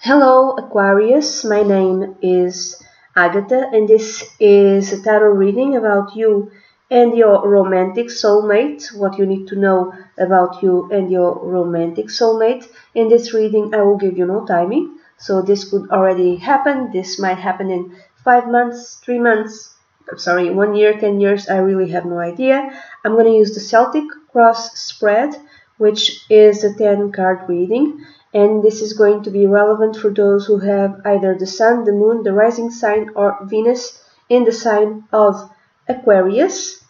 Hello Aquarius, my name is Agatha and this is a tarot reading about you and your romantic soulmate, what you need to know about you and your romantic soulmate. In this reading I will give you no timing, so this could already happen, this might happen in 5 months, 3 months, 1 year, 10 years, I really have no idea. I'm going to use the Celtic cross spread, which is a 10 card reading. And this is going to be relevant for those who have either the Sun, the Moon, the rising sign, or Venus in the sign of Aquarius.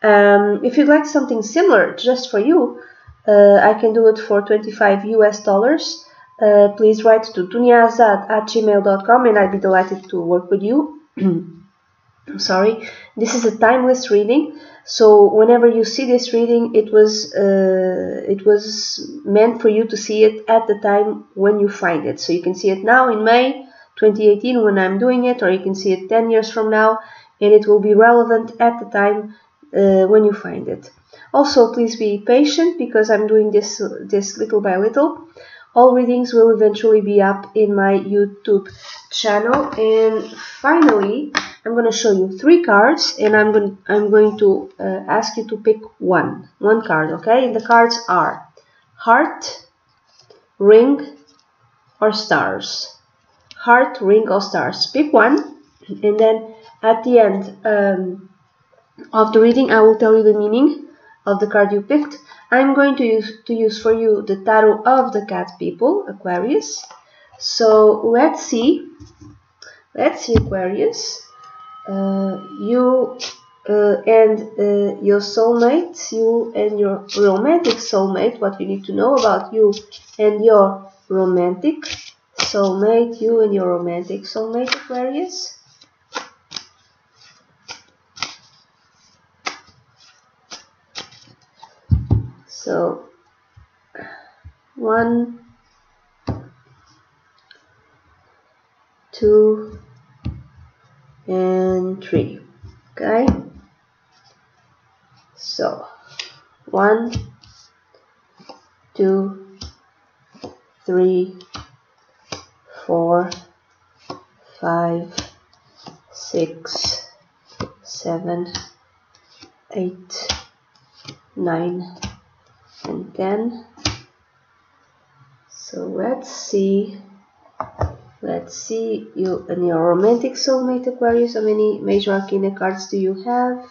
If you'd like something similar just for you, I can do it for $25 US. Please write to dunyazade@gmail.com and I'd be delighted to work with you. I'm sorry, this is a timeless reading, so whenever you see this reading, it was meant for you to see it at the time when you find it. So you can see it now in May 2018 when I'm doing it, or you can see it 10 years from now, and it will be relevant at the time when you find it. Also, please be patient because I'm doing this little by little. All readings will eventually be up in my YouTube channel. And finally, I'm going to show you 3 cards, and I'm going to ask you to pick one card, okay? And the cards are heart, ring, or stars. Heart, ring, or stars. Pick one, and then at the end of the reading, I will tell you the meaning of the card you picked. I'm going to use for you the tarot of the cat people, Aquarius. So let's see Aquarius. You and your soulmate, you and your romantic soulmate, what you need to know about you and your romantic soulmate, Aquarius. So 1, 2, and 3. Okay, so 1, 2, 3, 4, 5, 6, 7, 8, 9, and 10. So let's see you and your romantic soulmate, Aquarius. How many major arcana cards do you have?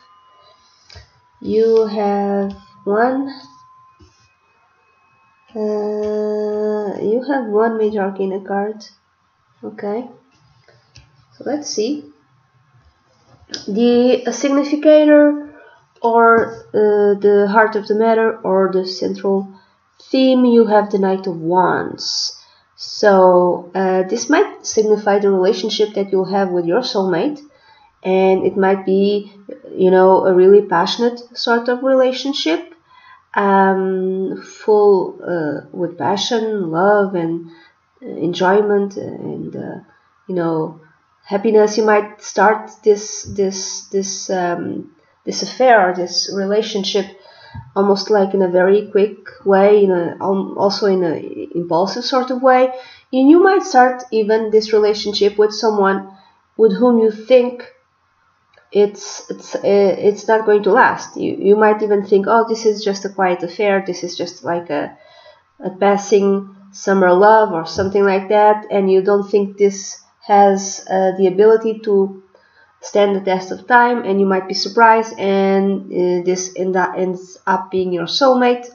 You have one. You have one major arcana card. Okay. So let's see. The significator, or the heart of the matter, or the central theme, you have the Knight of Wands. So this might signify the relationship that you'll have with your soulmate, and it might be, you know, a really passionate sort of relationship, full with passion, love, and enjoyment, and you know, happiness. You might start this affair, or this relationship, almost like in a very quick way, also in an impulsive sort of way. And you might start even this relationship with someone with whom you think it's not going to last. You might even think, oh, this is just a quiet affair, this is just like a passing summer love or something like that, and you don't think this has the ability to stand the test of time, and you might be surprised, and this ends up being your soulmate.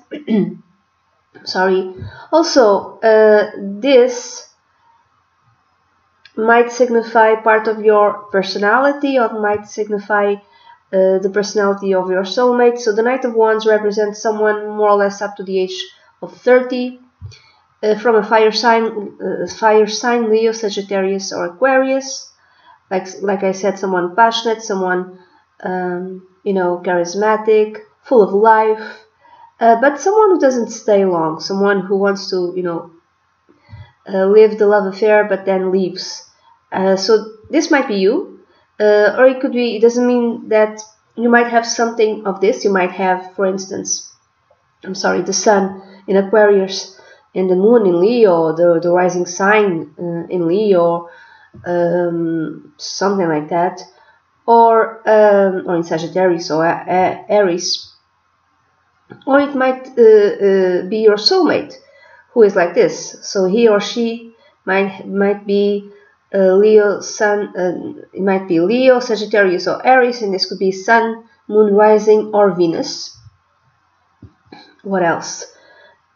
Sorry. Also, this might signify part of your personality, or might signify the personality of your soulmate. So the Knight of Wands represents someone more or less up to the age of 30, from a fire sign, Leo, Sagittarius, or Aquarius. Like I said, someone passionate, someone you know, charismatic, full of life, but someone who doesn't stay long, someone who wants to, you know, live the love affair but then leaves. So this might be you, or it could be, it doesn't mean that you might have something of this. You might have, for instance, the Sun in Aquarius, and the moon in Leo, the rising sign in Leo, something like that, or in Sagittarius or Aries, or it might be your soulmate who is like this. So he or she might be Leo, Sun. It might be Leo, Sagittarius, or Aries, and this could be Sun, Moon, Rising, or Venus. What else?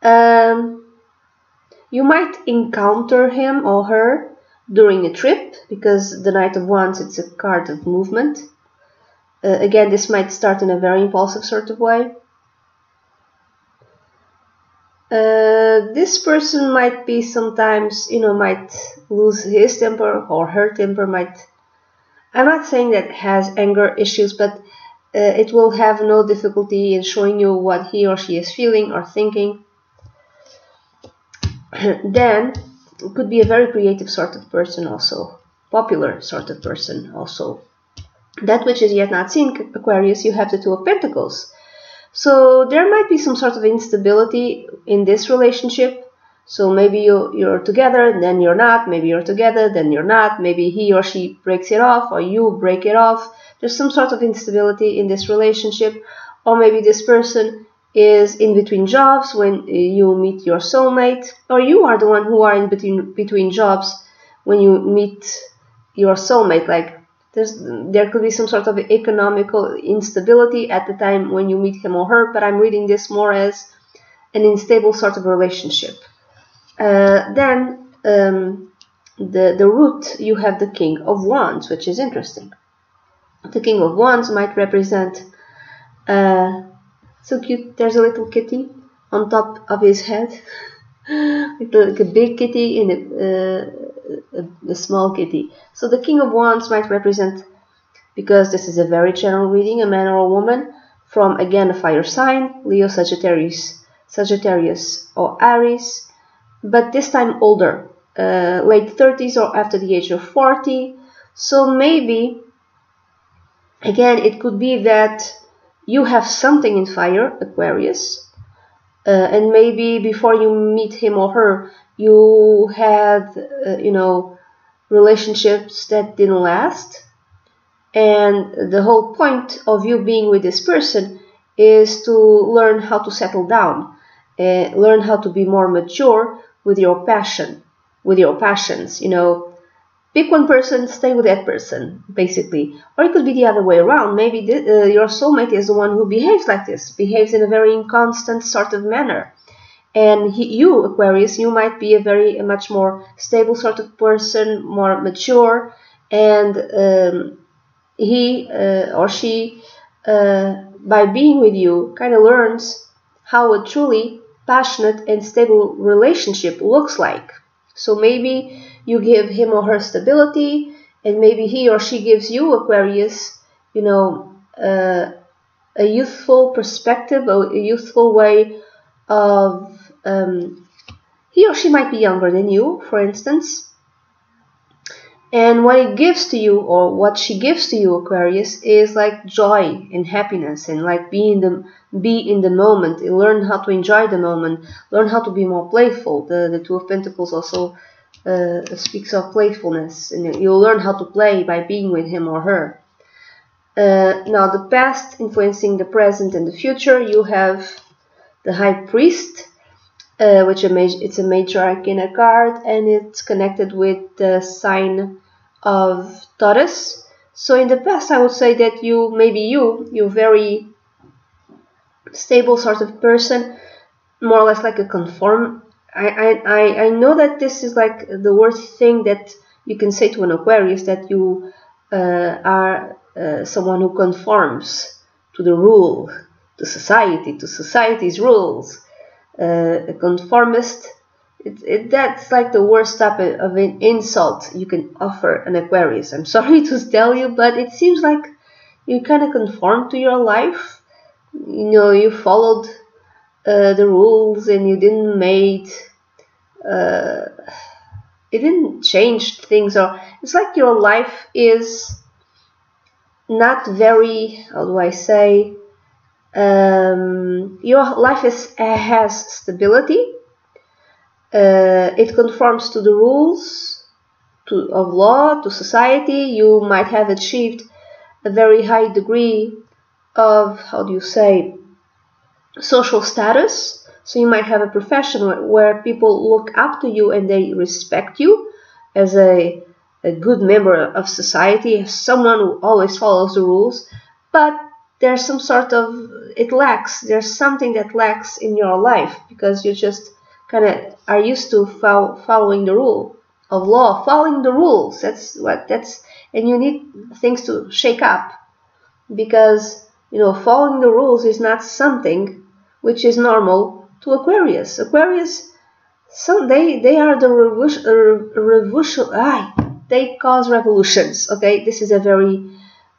You might encounter him or her during a trip, because the Knight of Wands, it's a card of movement. Again, this might start in a very impulsive sort of way. This person might be sometimes, might lose his temper or her temper. I'm not saying that it has anger issues, but it will have no difficulty in showing you what he or she is feeling or thinking. Then it could be a very creative sort of person also, popular sort of person also. That which is yet not seen, Aquarius, you have the Two of Pentacles. So there might be some sort of instability in this relationship. So maybe you're together, then you're not. Maybe you're together, then you're not. Maybe he or she breaks it off, or you break it off. There's some sort of instability in this relationship. Or maybe this person is in between jobs when you meet your soulmate, or you are the one who are in between jobs when you meet your soulmate. Like there could be some sort of economical instability at the time when you meet him or her, but I'm reading this more as an unstable sort of relationship. Then the root, you have the King of Wands, which is interesting. The King of Wands might represent so cute. There's a little kitty on top of his head, like a big kitty and a small kitty. So the King of Wands might represent, because this is a very general reading, a man or a woman from, again, a fire sign, Leo, Sagittarius, or Aries, but this time older, late 30s or after the age of 40. So maybe, again, it could be that you have something in fire, Aquarius, and maybe before you meet him or her, you had, relationships that didn't last. And the whole point of you being with this person is to learn how to settle down, learn how to be more mature with your passions. Pick one person, stay with that person, basically. Or it could be the other way around. Maybe your soulmate is the one who behaves like this, behaves in a very inconstant sort of manner. And you, Aquarius, you might be a much more stable sort of person, more mature, and he or she, by being with you, kind of learns how a truly passionate and stable relationship looks like. So maybe you give him or her stability, and maybe he or she gives you, Aquarius, a youthful perspective, a youthful way of, he or she might be younger than you, for instance. And what it gives to you, or what she gives to you, Aquarius, is like joy and happiness, and like be in the moment, and learn how to enjoy the moment, learn how to be more playful. The Two of Pentacles also speaks of playfulness, and you'll learn how to play by being with him or her. Now, the past influencing the present and the future, you have the High Priest, which it's a major arcana card, and it's connected with the sign of Taurus. So in the past, I would say that you're very stable sort of person, more or less like a conform. I know that this is like the worst thing that you can say to an Aquarius, that you are someone who conforms to the rule, to society's rules. A conformist, that's like the worst type of an insult you can offer an Aquarius. I'm sorry to tell you, but it seems like you kind of conform to your life. You followed the rules, and you didn't it didn't change things, or it's like your life is not very, how do I say, your life has stability, It conforms to the rules of law, to society. You might have achieved a very high degree of, how do you say, social status. So you might have a profession where people look up to you and they respect you as a good member of society, as someone who always follows the rules. But there's some sort of, there's something that lacks in your life, because you just kind of are used to following the rule of law, following the rules. And you need things to shake up, because, you know, following the rules is not something which is normal to Aquarius. Aquarius, so they are the they cause revolutions. Okay, this is a very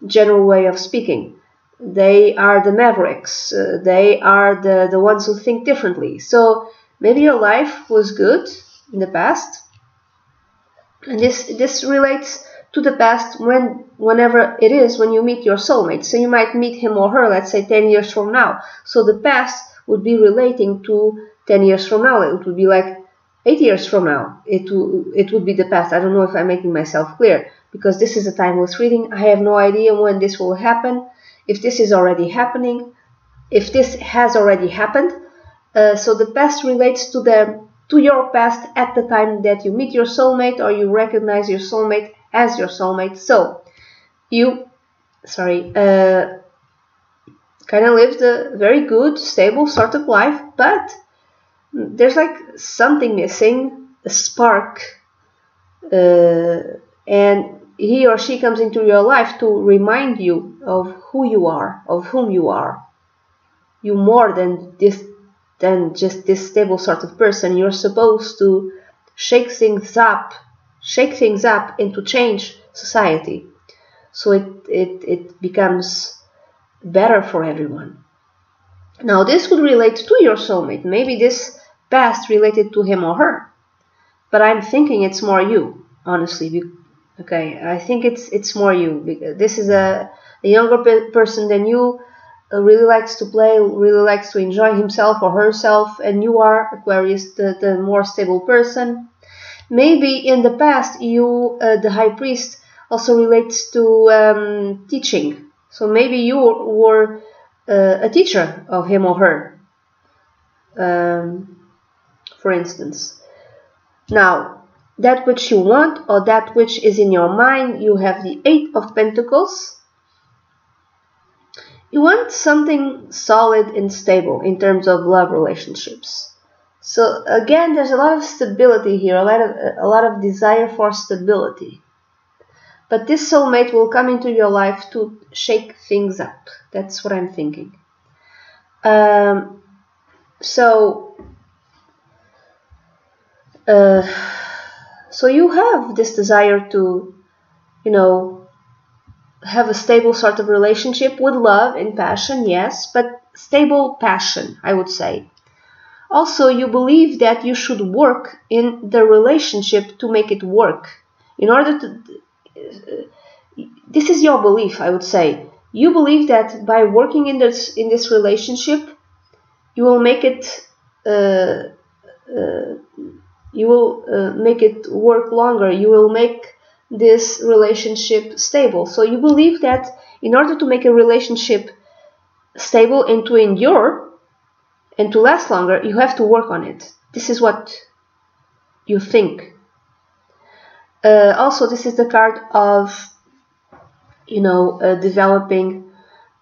general way of speaking. They are the mavericks. They are the ones who think differently. So maybe your life was good in the past, and this relates to the past whenever it is when you meet your soulmate. So you might meet him or her, let's say 10 years from now. So the past would be relating to 10 years from now. It would be like 8 years from now. It would be the past. I don't know if I'm making myself clear, because this is a timeless reading. I have no idea when this will happen, if this is already happening, if this has already happened. So the past relates to your past at the time that you meet your soulmate, or you recognize your soulmate as your soulmate. So you, kind of lived a very good, stable sort of life, but there's like something missing, a spark, and he or she comes into your life to remind you of who you are, of whom you are. You more than just this stable sort of person. You're supposed to shake things up and to change society, so it becomes better for everyone. Now this could relate to your soulmate. Maybe this past related to him or her, but I'm thinking it's more you, honestly. Okay, I think it's more you, because this is a younger person than you, really likes to play, really likes to enjoy himself or herself, and you are, Aquarius, the more stable person. Maybe in the past you, the High Priest, also relates to teaching. So maybe you were a teacher of him or her, for instance. Now, that which you want, or that which is in your mind, you have the Eight of Pentacles. You want something solid and stable in terms of love relationships. So again, there's a lot of stability here, a lot of desire for stability. But this soulmate will come into your life to shake things up. That's what I'm thinking. So you have this desire to, you know, have a stable sort of relationship with love and passion, yes, but stable passion, I would say. Also, you believe that you should work in the relationship to make it work. In order to, this is your belief, I would say. You believe that by working in this relationship, you will make it make it work longer. You will make this relationship stable. So you believe that in order to make a relationship stable and to endure and to last longer, you have to work on it. This is what you think. Also, this is the card of, you know, developing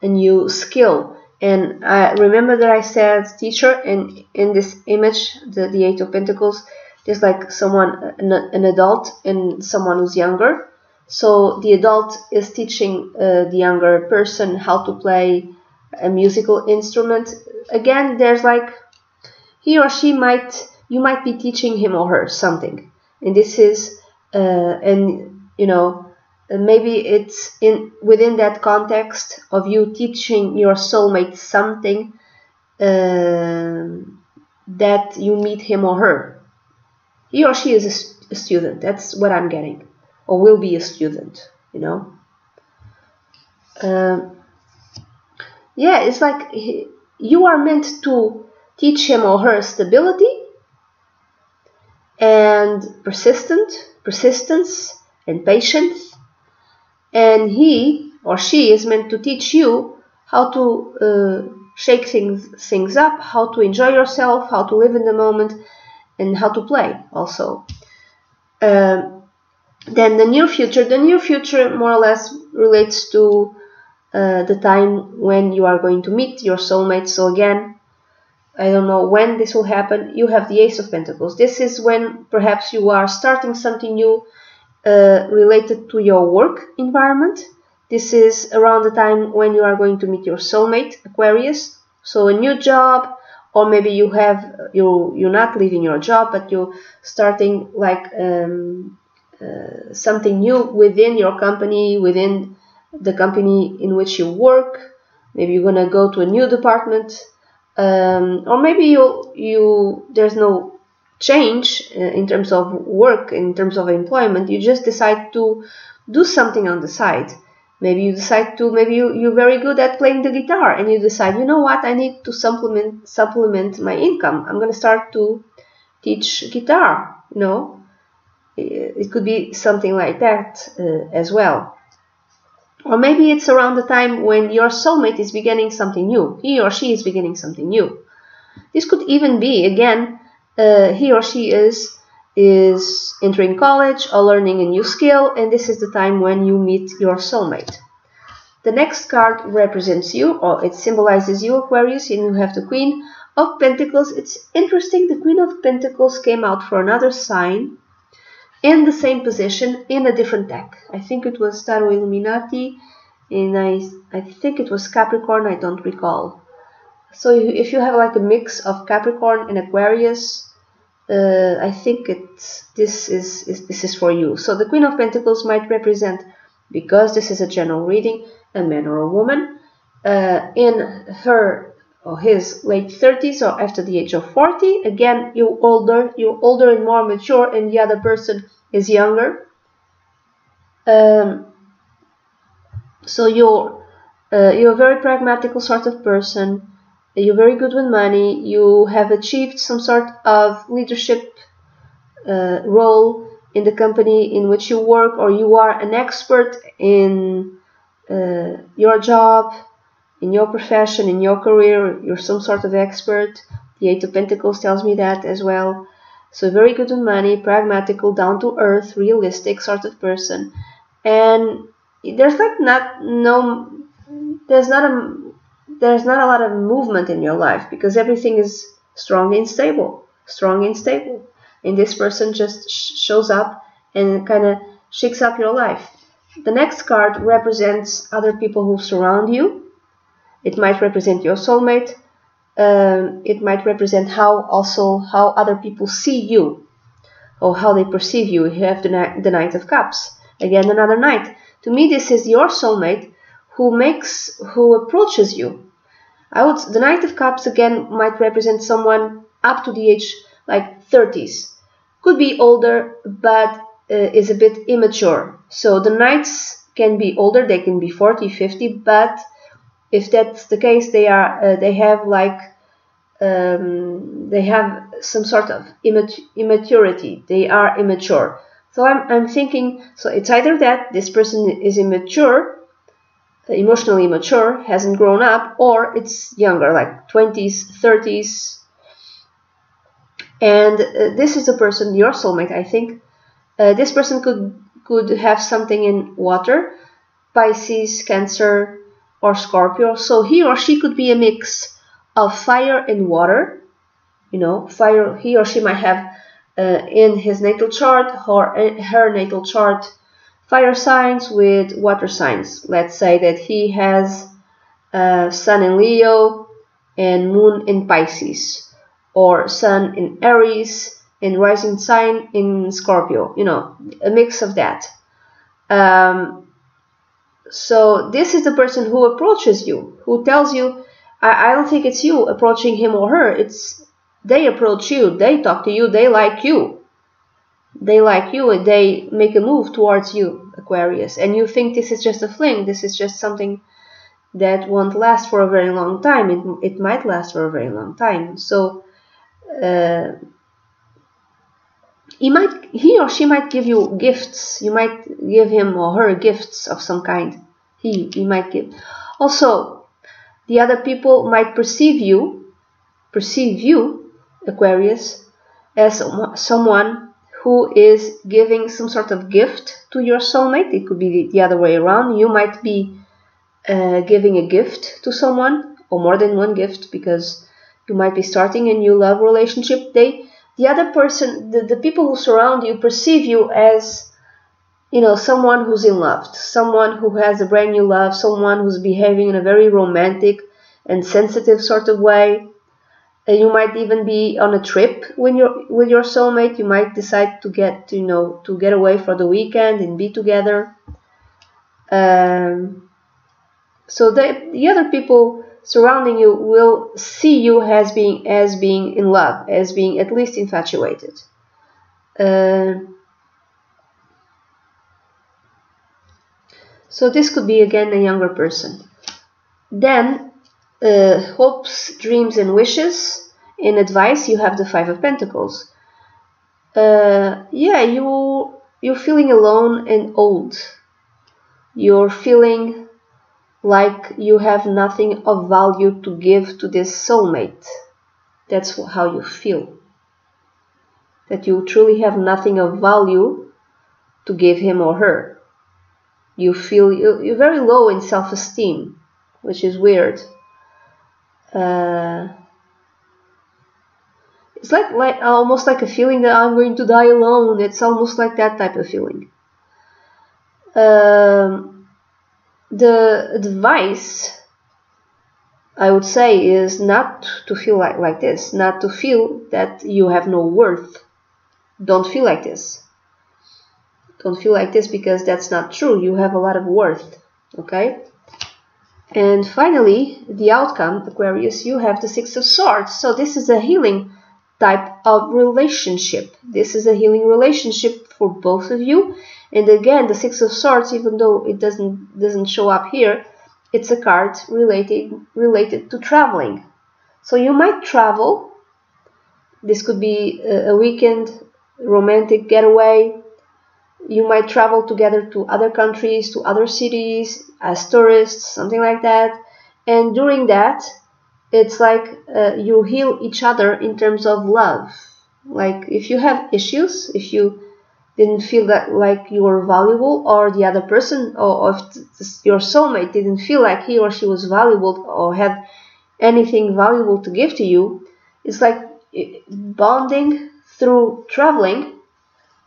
a new skill. And I remember that I said teacher, and in this image, the Eight of Pentacles, there's like someone, an adult, and someone who's younger. So the adult is teaching the younger person how to play a musical instrument. Again, there's like, he or she you might be teaching him or her something. And this is, and you know, maybe it's within that context of you teaching your soulmate something, that you meet him or her. He or she is a student. That's what I'm getting, or will be a student, you know. Yeah, it's like you are meant to teach him or her stability, and persistence and patience. And he or she is meant to teach you how to shake things up, how to enjoy yourself, how to live in the moment, and how to play also. Then the near future more or less relates to the time when you are going to meet your soulmate. So again, I don't know when this will happen. You have the Ace of Pentacles. This is when perhaps you are starting something new related to your work environment. This is around the time when you are going to meet your soulmate, Aquarius. So a new job, or maybe you're not leaving your job, but you're starting like something new within your company, within the company in which you work. Maybe you're gonna go to a new department, or maybe there's no change in terms of work, in terms of employment. You just decide to do something on the side. Maybe you decide to, maybe you're very good at playing the guitar, and you decide, you know what, I need to supplement my income. I'm gonna start to teach guitar. You know, it could be something like that as well. Or maybe it's around the time when your soulmate is beginning something new. He or she is beginning something new. This could even be, again, he or she is entering college or learning a new skill, and this is the time when you meet your soulmate. The next card represents you, or it symbolizes you, Aquarius, and you have the Queen of Pentacles. It's interesting, the Queen of Pentacles came out for another sign in the same position in a different deck. I think it was Tarot Illuminati, and I think it was Capricorn, I don't recall. So if you have like a mix of Capricorn and Aquarius, I think this is for you. So the Queen of Pentacles might represent, because this is a general reading, a man or a woman in her or his late 30s or after the age of 40. Again, you're older and more mature, and the other person is younger. So you're a very pragmatical sort of person. You're very good with money. You have achieved some sort of leadership role in the company in which you work, or you are an expert in your job, in your profession, in your career. You're some sort of expert. The Eight of Pentacles tells me that as well. So very good with money, pragmatical, down to earth, realistic sort of person. And there's like there's not a lot of movement in your life, because everything is strong and stable. And this person just shows up and kind of shakes up your life. The next card represents other people who surround you. It might represent your soulmate. It might represent how other people see you, or how they perceive you. You have the Knight of Cups. Again, another knight. To me, this is your soulmate who approaches you. The Knight of Cups again might represent someone up to the age like 30s. Could be older, but is a bit immature. So the knights can be older, they can be 40, 50, but if that's the case, they have some sort of immaturity. They are immature. So I'm thinking, so it's either that this person is immature, emotionally immature, hasn't grown up, or it's younger, like 20s, 30s. And this is the person, your soulmate, I think. This person could have something in water, Pisces, Cancer, or Scorpio. So he or she could be a mix of fire and water. You know, fire, he or she might have in his natal chart or her natal chart fire signs with water signs. Let's say that he has Sun in Leo and Moon in Pisces, or Sun in Aries and rising sign in Scorpio. You know, a mix of that. So this is the person who approaches you, who tells you, I don't think it's you approaching him or her. They approach you, they talk to you, they like you. They like you and they make a move towards you, Aquarius. And you think this is just a fling, this is just something that won't last for a very long time. It might last for a very long time. So he or she might give you gifts. You might give him or her gifts of some kind. He might give. Also, the other people might perceive you, Aquarius, as someone who is giving some sort of gift to your soulmate. It could be the other way around. You might be giving a gift to someone, or more than one gift, because you might be starting a new love relationship. The other person, the people who surround you, perceive you as, someone who's in love, someone who has a brand new love, someone who's behaving in a very romantic and sensitive sort of way. And you might even be on a trip with your soulmate. You might decide to get away for the weekend and be together. So the other people surrounding you will see you as being in love, as being at least infatuated. So this could be again a younger person. Then hopes, dreams and wishes. In advice, you have the Five of Pentacles. You're feeling alone and old. You're feeling like you have nothing of value to give to this soulmate. That's how you feel. That you truly have nothing of value to give him or her. You feel you're very low in self-esteem, which is weird. It's like almost like a feeling that I'm going to die alone. It's almost like that type of feeling. The advice, I would say, is not to feel like this, not to feel that you have no worth. Don't feel like this. Don't feel like this, because that's not true. You have a lot of worth, okay? And finally, the outcome, Aquarius, you have the Six of Swords. So this is a healing type of relationship. This is a healing relationship for both of you. And again, the Six of Swords, even though it doesn't show up here, it's a card related to traveling. So you might travel. This could be a weekend romantic getaway. You might travel together to other countries, to other cities, as tourists, something like that. And during that, it's like you heal each other in terms of love. Like if you have issues, if you didn't feel that like you were valuable, or the other person, or if your soulmate didn't feel like he or she was valuable or had anything valuable to give to you, it's like bonding through traveling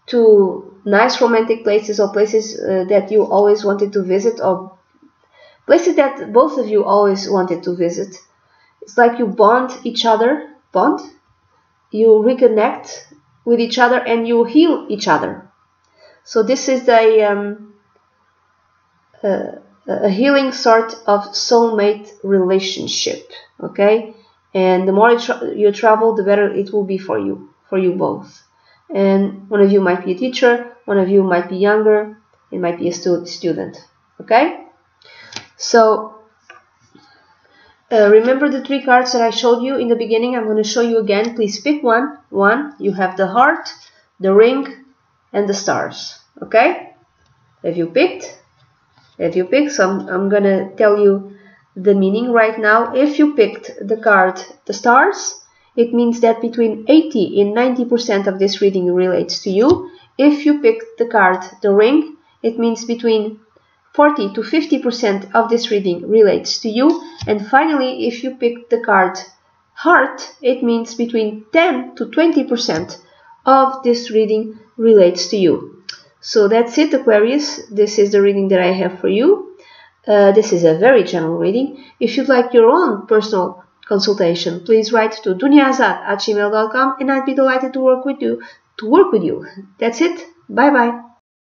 to nice romantic places, or places that you always wanted to visit, or places that both of you always wanted to visit. It's like you bond each other, you reconnect with each other, and you heal each other. So this is a healing sort of soulmate relationship, okay? And the more you travel, the better it will be for you both. And one of you might be a teacher, one of you might be younger, it might be a student, okay? So remember the three cards that I showed you in the beginning. I'm going to show you again. Please pick one. You have the heart, the ring, and the stars, okay? Have you picked? So I'm going to tell you the meaning right now. If you picked the card, the stars, it means that between 80 and 90% of this reading relates to you. If you picked the card, the ring, it means between 40 to 50% of this reading relates to you. And finally, if you picked the card, heart, it means between 10 to 20% of this reading relates to you. So that's it, Aquarius. This is the reading that I have for you. This is a very general reading. If you'd like your own personal consultation, please write to dunyazade@gmail.com, and I'd be delighted to work with you. That's it. Bye bye.